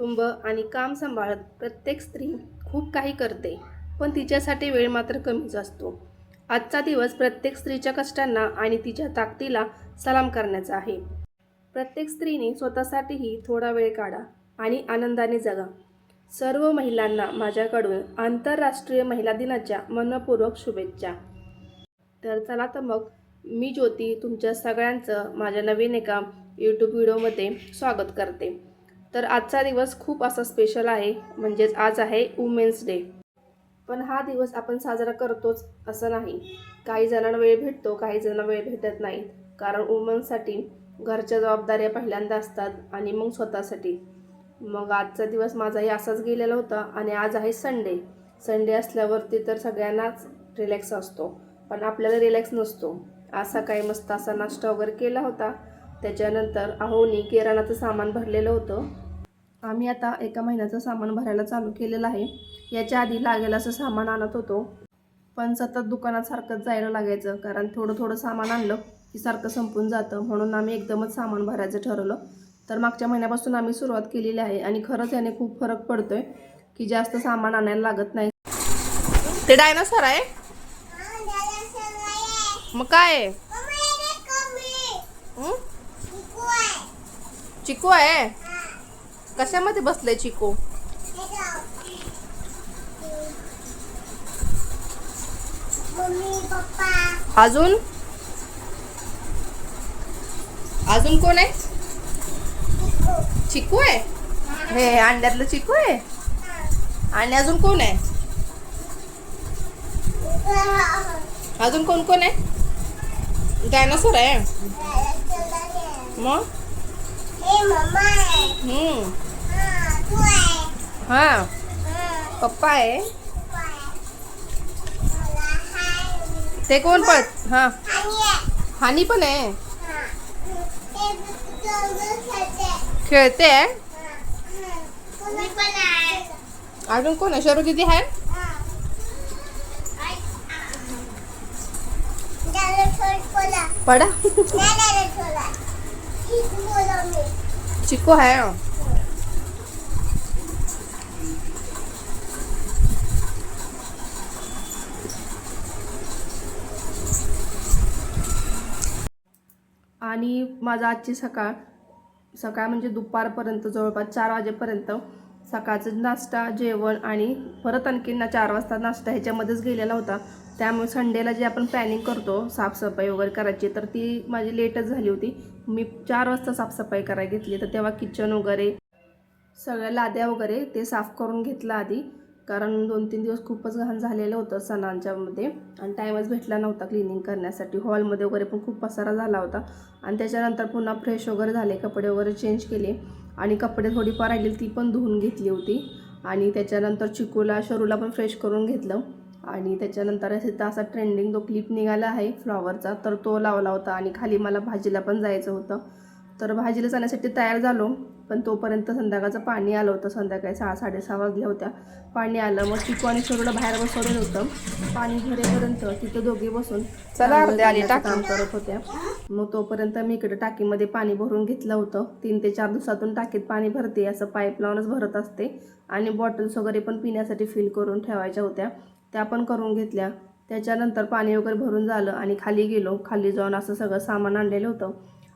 कुटुंब आणि काम सांभाळत प्रत्येक स्त्री खूप काही करते, पण तिच्यासाठी वेळ मात्र कमीच असतो. आजचा दिवस प्रत्येक स्त्रीच्या कष्टांना आणि तिच्या ताकदीला सलाम करण्याचा आहे. प्रत्येक स्त्रीने स्वतःसाठीही थोडा वेळ काढा आणि आनंदाने जगा. सर्व महिलांना माझ्याकडून आंतरराष्ट्रीय महिला दिनाच्या मनपूर्वक शुभेच्छा. तर चला तर मग मी ज्योती तुमच्या सगळ्यांचं माझ्या नवीन एका यूट्यूब व्हिडिओमध्ये स्वागत करते. तर आजचा दिवस खूप असा स्पेशल आहे, म्हणजेच आज आहे वुमेन्स डे. पण हा दिवस आपण साजरा करतोच असं नाही. काही जणांना वेळ भेटतो, काही जणांना वेळ भेटत नाही. कारण वुमन्ससाठी घरच्या जबाबदाऱ्या पहिल्यांदा असतात आणि मग स्वतःसाठी. मग आजचा दिवस माझाही असाच गेलेला होता आणि आज आहे संडे. संडे असल्यावरती तर सगळ्यांनाच रिलॅक्स असतो, पण आपल्याला रिलॅक्स नसतो. आज सकाळी मस्त असा नाश्ता वगैरे केला होता. त्याच्यानंतर अहोनी किराणाचं सामान भरलेलं होतं. आम्ही आता 1 महिन्याचं सामान भरायला चालू केलेलं आहे. याच्या आधी लागेल असं सामान आणत होतो, पण सतत दुकानात सारखंच जायला लागायचं, कारण थोडं थोडं सामान आणलं की सारखं संपून जातं. म्हणून आम्ही एकदमच सामान भरायचं ठरवलं. तर मागच्या महिन्यापासून आम्ही सुरुवात केलेली आहे आणि खरंच याने खूप फरक पडतोय की जास्त सामान आणायला लागत नाही. ते डायनासोर आहे मग काय चिकू आहे? कशामध्ये बसले चिकू? अजून अजून कोण आहे? चिकू आहे? हे अंड्यातलं चिकू आहे. आणि अजून कोण आहे? अजून कोण कोण आहे? डायनासोर आहे मग. हा पप्पा आहे. ते कोण पळत? हा हानी पण आहे. खेळते. अजून कोण आहे? शरू दीदी आहे. पडा चिकू है. आणि माझा आजची सकाळ म्हणजे दुपारपर्यंत जवळपास 4 वाजेपर्यंत सकाळचं नाश्ता, जेवण आणि परत आणखीन 4 वाजता नाश्ता ह्याच्यामध्येच गेलेला होता. त्यामुळे संडेला जे आपण प्लॅनिंग करतो साफसफाई वगैरे करायची, तर ती माझी लेटच झाली होती. मी 4 वाजता साफसफाई करायला घेतली. तर तेव्हा किचन वगैरे सगळ्या लाद्या वगैरे ते साफ करून घेतलं आधी, कारण 2-3 दिवस खूपच घाण झालेलं होतं सणांच्यामध्ये आणि टाईमच भेटला नव्हता क्लिनिंग करण्यासाठी. हॉलमध्ये वगैरे पण खूप पसारा झाला होता. आणि त्याच्यानंतर पुन्हा फ्रेश वगैरे झाले, कपडे वगैरे चेंज केले आणि कपडे थोडीफार राहिली ती पण धुवून घेतली होती. आणि त्याच्यानंतर चिकूला, शरूला पण फ्रेश करून घेतलं. आणि त्याच्यानंतर तिथं असा ट्रेंडिंग तो क्लिप निघाला आहे फ्लॉवरचा, तर तो लावला होता. आणि खाली मला भाजीला पण जायचं होतं, तर भाजीला जाण्यासाठी तयार झालो. पण तोपर्यंत संध्याकाळचं पाणी आलं होतं. संध्याकाळी 6-6:30 वाजल्या होत्या. पाणी आलं. मग चिकू आणि शरूला बाहेर बसवलेलं होतं. पाणी भरेपर्यंत तिथं दोघे बसून काम करत होत्या. मग तोपर्यंत मी इकडे टाकीमध्ये पाणी भरून घेतलं होतं. 3 ते 4 दिवसातून टाकीत पाणी भरते, असं पाईप लावूनच भरत असते. आणि बॉटल्स वगैरे पण पिण्यासाठी फिल करून ठेवायच्या होत्या, त्या पण करून घेतल्या. त्याच्यानंतर पाणी वगैरे भरून झालं आणि खाली गेलो. खाली जाऊन असं सगळं सामान आणलेलं होतं.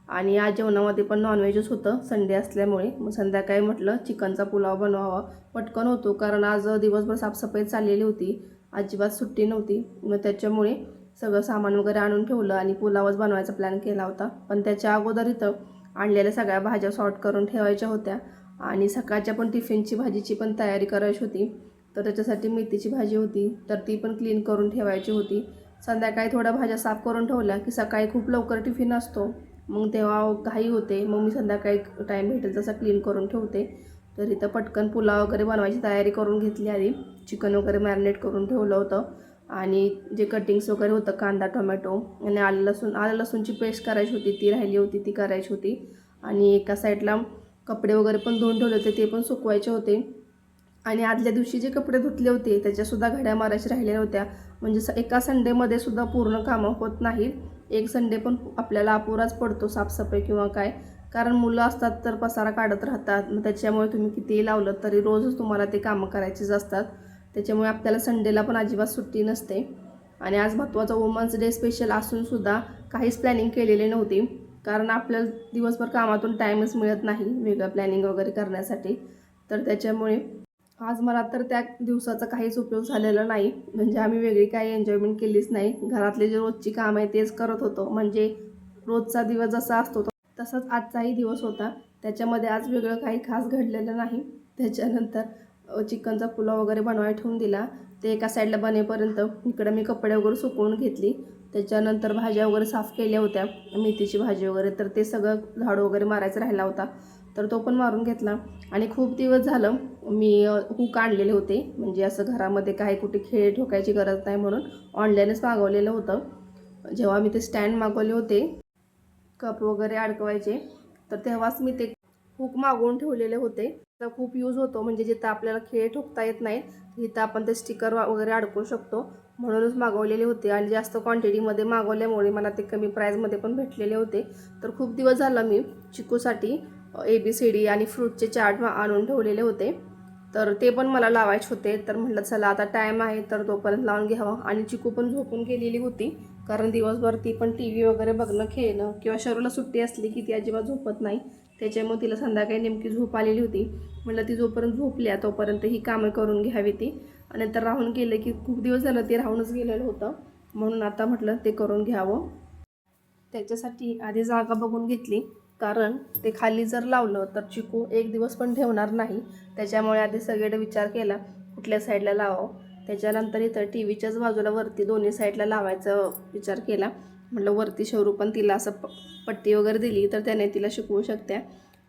आणि आज जेवणामध्ये पण नॉनव्हेजच होतं संडे असल्यामुळे. मग संध्याकाळी म्हटलं चिकनचा पुलाव बनवावा, पटकन होतो, कारण आज दिवसभर साफसफाई चाललेली होती, अजिबात सुट्टी नव्हती. मग त्याच्यामुळे सगळं सामान वगैरे आणून ठेवलं आणि पुलावच बनवायचा प्लॅन केला होता. पण त्याच्या अगोदर इथं आणलेल्या सगळ्या भाज्या सॉर्ट करून ठेवायच्या होत्या आणि सकाळच्या पण टिफिनची भाजीची पण तयारी करायची होती. तर त्याच्यासाठी मेथीची भाजी होती, तर ती पण क्लीन करून ठेवायची होती. संध्याकाळी थोड्या भाज्या साफ करून ठेवल्या की सकाळी खूप लवकर टिफिन असतो, मग तेव्हा घाई होते. मग मी संध्याकाळी टाईम भेटेल तसं क्लीन करून ठेवते. तर इथं पटकन पुलाव वगैरे बनवायची तयारी करून घेतली. आधी चिकन वगैरे मॅरिनेट करून ठेवलं होतं आणि जे कटिंग्स वगैरे होतं, कांदा, टोमॅटो आणि आलं लसूणची पेस्ट करायची होती, ती राहिली होती, ती करायची होती. आणि एका साईडला कपडे वगैरे पण धुवून ठेवले होते, ते पण सुकवायचे होते. आणि आदल्या दिवशी जे कपडे धुतले होते त्याच्यासुद्धा घड्या मारायच्या राहिलेल्या होत्या. म्हणजे एका संडेमध्ये सुद्धा पूर्ण कामं होत नाहीत. एक संडे पण आपल्याला अपुराच पडतो साफसफाई किंवा काय. कारण मुलं असतात तर पसारा काढत राहतात, मग त्याच्यामुळे तुम्ही कितीही लावलं तरी रोजच तुम्हाला ते कामं करायचीच असतात. त्याच्यामुळे आपल्याला संडेला पण अजिबात सुट्टी नसते. आणि आज महत्त्वाचा वुमन्स डे स्पेशल असूनसुद्धा काहीच प्लॅनिंग केलेली नव्हती, कारण आपल्याला दिवसभर कामातून टाईमच मिळत नाही वेगळं प्लॅनिंग वगैरे करण्यासाठी. तर त्याच्यामुळे आज मला तर त्या दिवसाचा काहीच उपयोग झालेला नाही. म्हणजे आम्ही वेगळी काही एन्जॉयमेंट केलीच नाही. घरातले जे रोजची कामं आहे तेच करत होतो. म्हणजे रोजचा दिवस जसा असतो तसाच आजचाही दिवस होता. त्याच्यामध्ये आज वेगळं काही खास घडलेलं नाही. त्याच्यानंतर चिकनचा पुलाव वगैरे बनवायला ठेवून दिला. ते एका साईडला बनेपर्यंत इकडं मी कपडे वगैरे सुकवून घेतली. त्याच्यानंतर भाज्या वगैरे साफ केल्या होत्या, मेथीची भाजी वगैरे, तर ते सगळं झाडू वगैरे मारायचा राहिला होता, तर तो पण मारून घेतला. आणि खूप दिवस झालं मी हुक आणलेले होते, म्हणजे असं घरामध्ये काही कुठे खेळ ठोकायची गरज नाही म्हणून ऑनलाईनच मागवलेलं होतं. जेव्हा मी ते स्टँड मागवले होते कप वगैरे अडकवायचे, तर तेव्हाच मी ते हुक मागवून ठेवलेले होते. त्याचा खूप यूज होतो, म्हणजे जिथं आपल्याला खेळ ठोकता येत नाही तिथं आपण ते स्टिकर वगैरे अडकवू शकतो, म्हणूनच मागवलेले होते. आणि जास्त क्वांटिटीमध्ये मागवल्यामुळे मला ते कमी प्राईजमध्ये पण भेटलेले होते. तर खूप दिवस झाला मी चिकूसाठी ABCD आणि फ्रूटचे चार्ट आणून ठेवलेले होते, तर ते पण मला लावायचे होते. तर म्हटलं चला आता टाईम आहे तर तोपर्यंत लावून घ्यावं. आणि चिकू पण झोपून गेलेली होती, कारण दिवसभर ती पण TV वगैरे बघणं, खेळणं, किंवा शरूला सुट्टी असली की ती अजिबात झोपत नाही. त्याच्यामुळे तिला संध्याकाळी नेमकी झोप आलेली होती. म्हटलं ती जोपर्यंत झोपल्या तोपर्यंत ही कामं करून घ्यावी ती. आणि नंतर राहून गेलं की खूप दिवस झालं ते राहूनच गेलेलं होतं, म्हणून आता म्हटलं ते करून घ्यावं. त्याच्यासाठी आधी जागा बघून घेतली, कारण ते खाली जर लावलं तर चिकू एक दिवस पण ठेवणार नाही. त्याच्यामुळे आधी सगळीकडे विचार केला कुठल्या साईडला लावावं. त्याच्यानंतर इथं TVच्याच बाजूला वरती दोन्ही साईडला लावायचा विचार केला. म्हटलं वरती शरू पण तिला असं पट्टी वगैरे दिली तर त्याने तिला शिकवू शकत्या,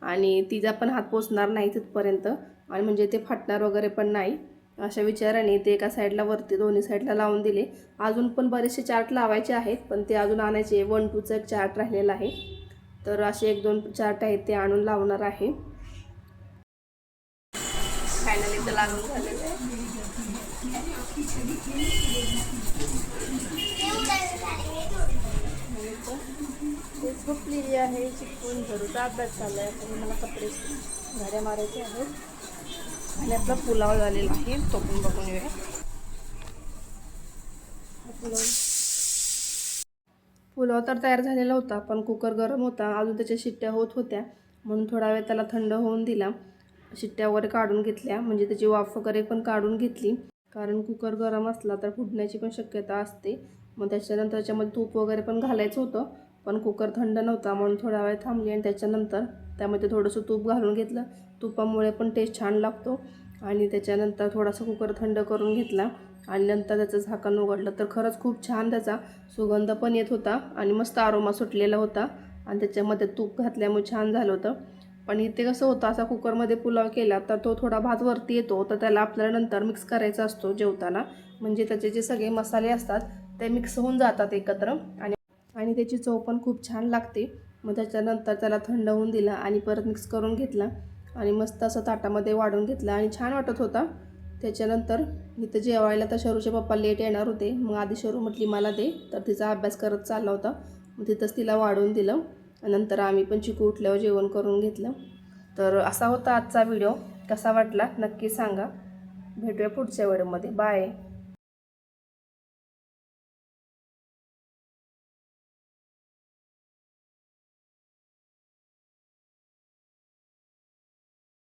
आणि तिचा पण हात पोचणार नाही तिथपर्यंत, आणि म्हणजे ते फाटणार वगैरे पण नाही. अशा विचाराने ते एका साईडला वरती दोन्ही साईडला लावून दिले. अजून पण बरेचसे चार्ट लावायचे आहेत, पण ते अजून आणायचे. 1-2चा एक चार्ट राहिलेला आहे, तर असे 1-2 चार्ट आहेत ते आणून लावणार आहे. फायनली ते लागून झालेलं आहे. झोपलेली आहे चिकून, घरूचा अभ्यास चालू आहे. आणि मला कपडे घड्या मारायचे आहेत. आणि आपला पुलाव झालेला आहे तो पण बघून येऊया. पुलाव तर तयार झालेला होता, पण कुकर गरम होता, अजून त्याच्या शिट्ट्या होत होत्या, म्हणून थोडा वेळ त्याला थंड होऊन दिला. शिट्ट्या वगैरे काढून घेतल्या, म्हणजे त्याची वाफ वगैरे पण काढून घेतली, कारण कुकर गरम असला तर फुटण्याची पण शक्यता असते. मग त्याच्यानंतर त्याच्यामध्ये तूप वगैरे पण घालायचं होतं, पण कुकर थंड नव्हता, म्हणून थोडा वेळ थांबली. आणि त्याच्यानंतर त्यामध्ये थोडंसं तूप घालून घेतलं. तुपामुळे पण टेस्ट छान लागतो. आणि त्याच्यानंतर थोडासा कुकर थंड करून घेतला, आणि नंतर त्याचं झाकण उघडलं तर खरंच खूप छान त्याचा सुगंध पण येत होता, आणि मस्त आरोमा सुटलेला होता. आणि त्याच्यामध्ये तूप घातल्यामुळे छान झालं होतं. पण इथे कसं होतं, असा कुकरमध्ये पुलाव केला तर तो थोडा भात वरती येतो, तर त्याला आपल्याला नंतर मिक्स करायचा असतो जेवताना, म्हणजे त्याचे जे सगळे मसाले असतात ते मिक्स होऊन जातात एकत्र, आणि त्याची चव पण खूप छान लागते. मग त्याच्यानंतर त्याला थंड होऊन दिला आणि परत मिक्स करून घेतला, आणि मस्त असं ताटामध्ये वाढून घेतला, आणि छान वाटत होता. त्याच्यानंतर इथं जेवायला तर शरूचे पप्पा लेट येणार होते, मग आधी शरू म्हटली मला दे, तर तिचा अभ्यास करत चालला होता, मग तिथंच तिला वाढून दिलं. नंतर आम्ही पण चिकू उठल्यावर जेवण करून घेतलं. तर असा होता आजचा व्हिडिओ. कसा वाटला नक्की सांगा. भेटूया पुढच्या व्हिडिओमध्ये. बाय.